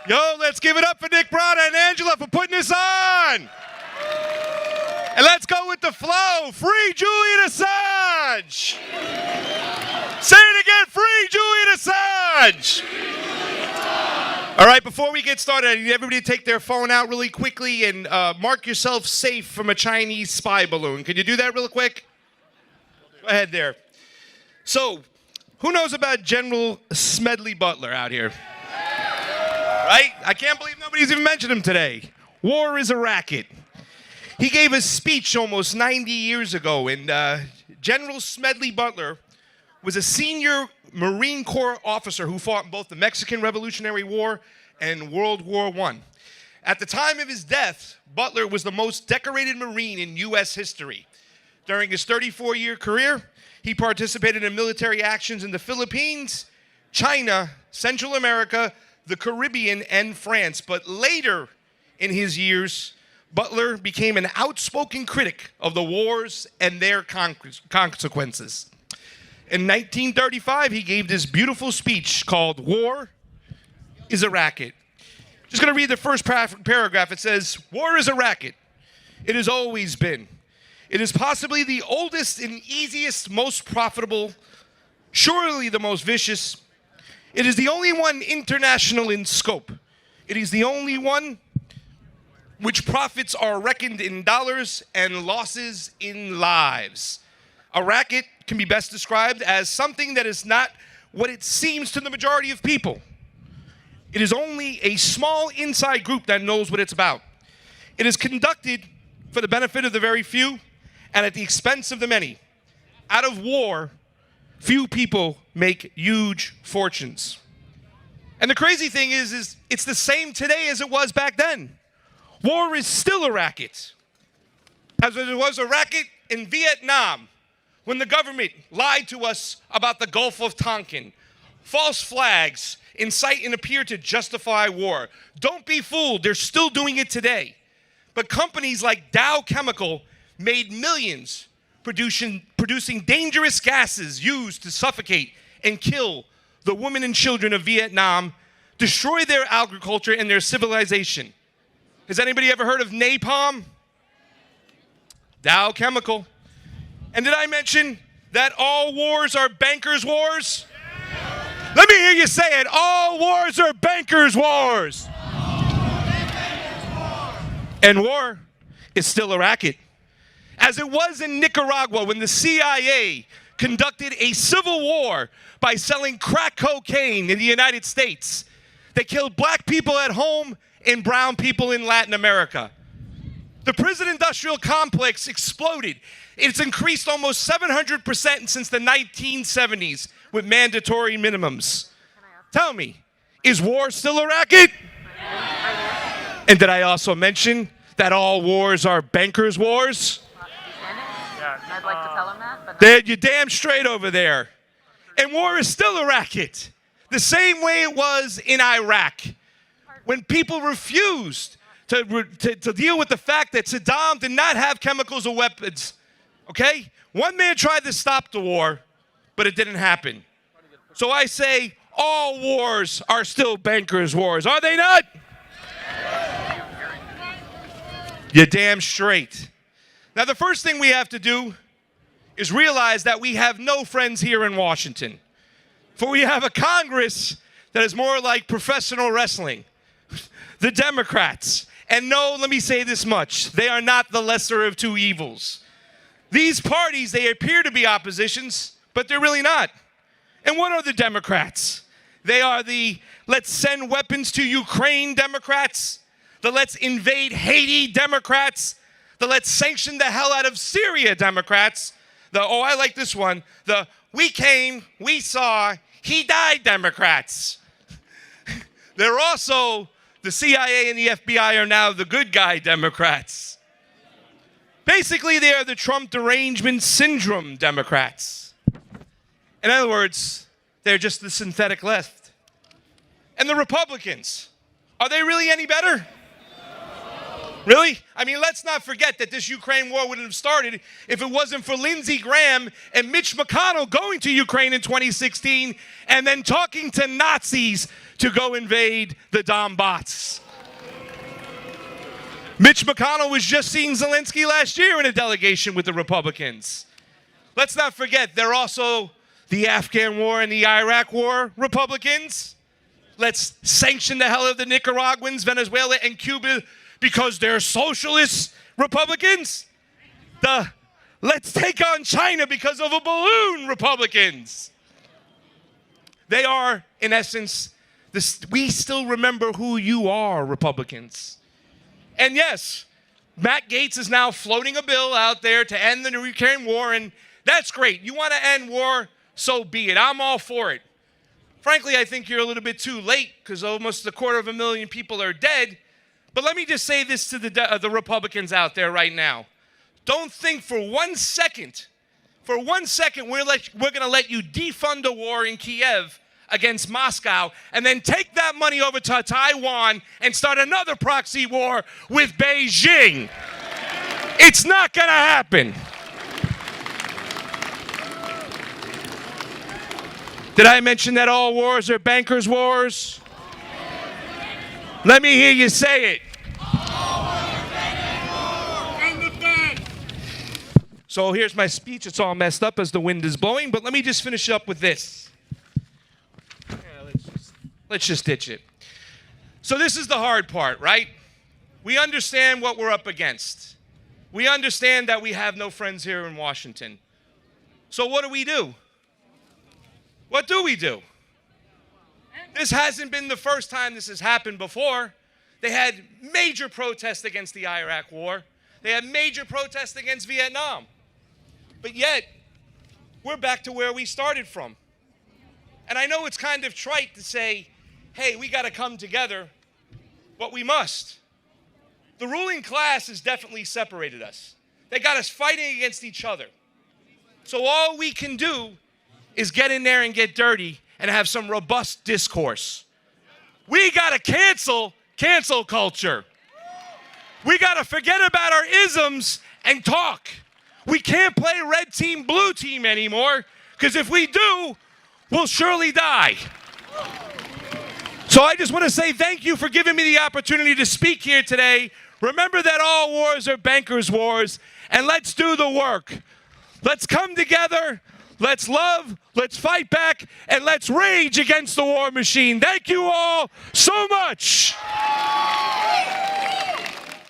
Yo, let's give it up for Nick Brana and Angela for putting this on. And let's go with the flow. Free Julian Assange. Say it again, free Julian Assange. All right, before we get started, I need everybody to take their phone out really quickly and mark yourself safe from a Chinese spy balloon. Can you do that real quick? Go ahead there. So, who knows about General Smedley Butler out here? Right? I can't believe nobody's even mentioned him today. War is a racket. He gave a speech almost 90 years ago, and General Smedley Butler was a senior Marine Corps officer who fought in both the Mexican Revolutionary War and World War I. At the time of his death, Butler was the most decorated Marine in U.S. history. During his 34-year career, he participated in military actions in the Philippines, China, Central America, the Caribbean, and France. But later in his years, Butler became an outspoken critic of the wars and their consequences. In 1935, he gave this beautiful speech called War is a Racket. Just going to read the first paragraph. It says, "War is a racket. It has always been. It is possibly the oldest and easiest, most profitable, surely the most vicious. It is the only one international in scope. It is the only one which profits are reckoned in dollars and losses in lives. A racket can be best described as something that is not what it seems to the majority of people. It is only a small inside group that knows what it's about. It is conducted for the benefit of the very few and at the expense of the many. Out of war, few people make huge fortunes." And the crazy thing is it's the same today as it was back then. War is still a racket. As it was a racket in Vietnam, when the government lied to us about the Gulf of Tonkin. False flags incite and appear to justify war. Don't be fooled, they're still doing it today. But companies like Dow Chemical made millions producing dangerous gases used to suffocate and kill the women and children of Vietnam, destroy their agriculture and their civilization. Has anybody ever heard of napalm? Dow Chemical. And did I mention that all wars are bankers' wars? Let me hear you say it. All wars are bankers' wars. And war is still a racket. As it was in Nicaragua when the CIA conducted a civil war by selling crack cocaine in the United States. They killed black people at home and brown people in Latin America. The prison industrial complex exploded. It's increased almost 700% since the 1970s with mandatory minimums. Tell me, is war still a racket? And did I also mention that all wars are bankers' wars? Yeah, I'd like to tell him that. But You're damn straight over there. And war is still a racket. The same way it was in Iraq. When people refused to deal with the fact that Saddam did not have chemicals or weapons. Okay? One man tried to stop the war, but it didn't happen. So I say all wars are still bankers' wars. Are they not? You're damn straight. Now, the first thing we have to do is realize that we have no friends here in Washington. For we have a Congress that is more like professional wrestling. The Democrats. And no, let me say this much. They are not the lesser of two evils. These parties, they appear to be oppositions, but they're really not. And what are the Democrats? They are the let's send weapons to Ukraine Democrats, the let's invade Haiti Democrats, the let's sanction the hell out of Syria Democrats, the, oh, I like this one, the we came, we saw, he died Democrats. They're also, the CIA and the FBI are now the good guy Democrats. Basically, they are the Trump derangement syndrome Democrats. In other words, they're just the synthetic left. And the Republicans, are they really any better? Really? I mean, let's not forget that this Ukraine war wouldn't have started if it wasn't for Lindsey Graham and Mitch McConnell going to Ukraine in 2016 and then talking to Nazis to go invade the Donbass. Mitch McConnell was just seeing Zelensky last year in a delegation with the Republicans. Let's not forget, they're also the Afghan war and the Iraq war Republicans. Let's sanction the hell out of the Nicaraguans, Venezuela, and Cuba because they're socialist Republicans. Let's take on China because of a balloon Republicans. They are, in essence, we still remember who you are, Republicans. And yes, Matt Gaetz is now floating a bill out there to end the Ukraine war, and that's great. You want to end war, so be it. I'm all for it. Frankly, I think you're a little bit too late because almost 250,000 people are dead. But let me just say this to the Republicans out there right now. Don't think for 1 second, we're going to let you defund a war in Kiev against Moscow and then take that money over to Taiwan and start another proxy war with Beijing. It's not going to happen. Did I mention that all wars are bankers' wars? Let me hear you say it. So here's my speech. It's all messed up as the wind is blowing, but let me just finish up with this. Yeah, let's just ditch it. So this is the hard part, right? We understand what we're up against. We understand that we have no friends here in Washington. So what do? What do we do? This hasn't been the first time this has happened before. They had major protests against the Iraq war. They had major protests against Vietnam. But yet, we're back to where we started from. And I know it's kind of trite to say, hey, we got to come together, but we must. The ruling class has definitely separated us. They got us fighting against each other. So all we can do is get in there and get dirty and have some robust discourse. We got to cancel culture. We got to forget about our isms and talk. We can't play red team, blue team anymore, because if we do, we'll surely die. So I just want to say thank you for giving me the opportunity to speak here today. Remember that all wars are bankers' wars, and let's do the work. Let's come together. Let's love, let's fight back, and let's rage against the war machine. Thank you all so much.